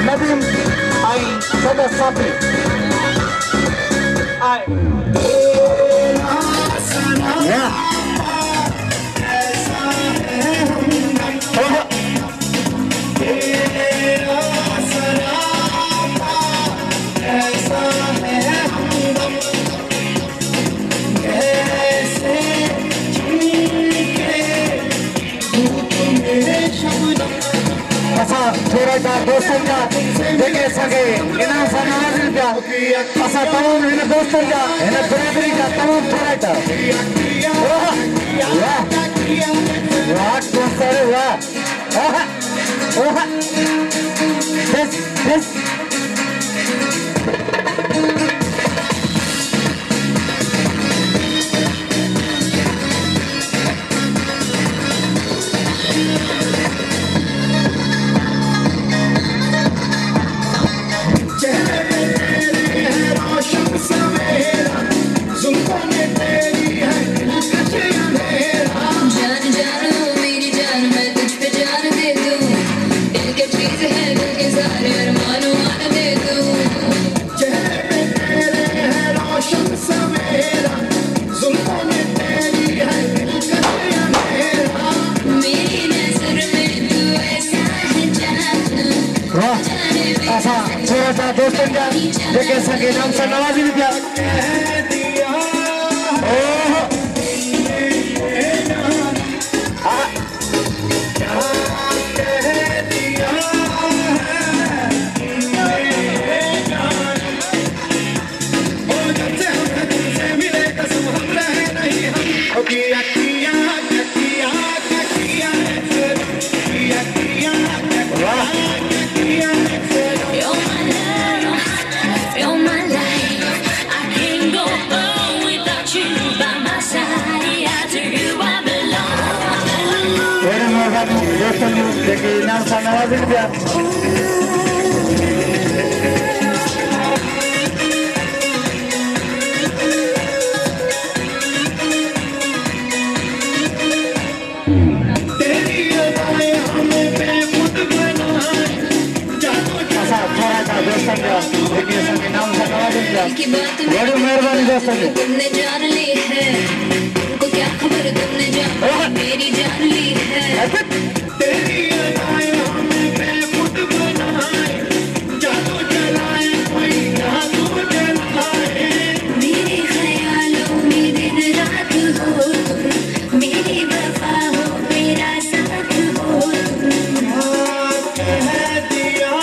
नदीम आई सदा साथी आए थोड़ा दोस्तों का देखे सके इना समाज का असा तमाम इन दोस्तों का इन बिरादरी का तमाम थोड़ा वाह वाह वाह दोस्तों वाह वाह this दोस्तों का देखे सके नाम से नवाजी भी क्या देखिए नाम सा नवाजी भी बड़ी मेहरबानी दोस्तों तुमने जान ली है उनको क्या खबर तुमने जान मेरी जान ली है तेरी अदाएं हमें बेखुद बनाए जादू चलाए कोई जादू चलाए मेरे ख्यालों में दिन रात हो तुम मेरी वफा हो मेरा साथ हो तुम कह दिया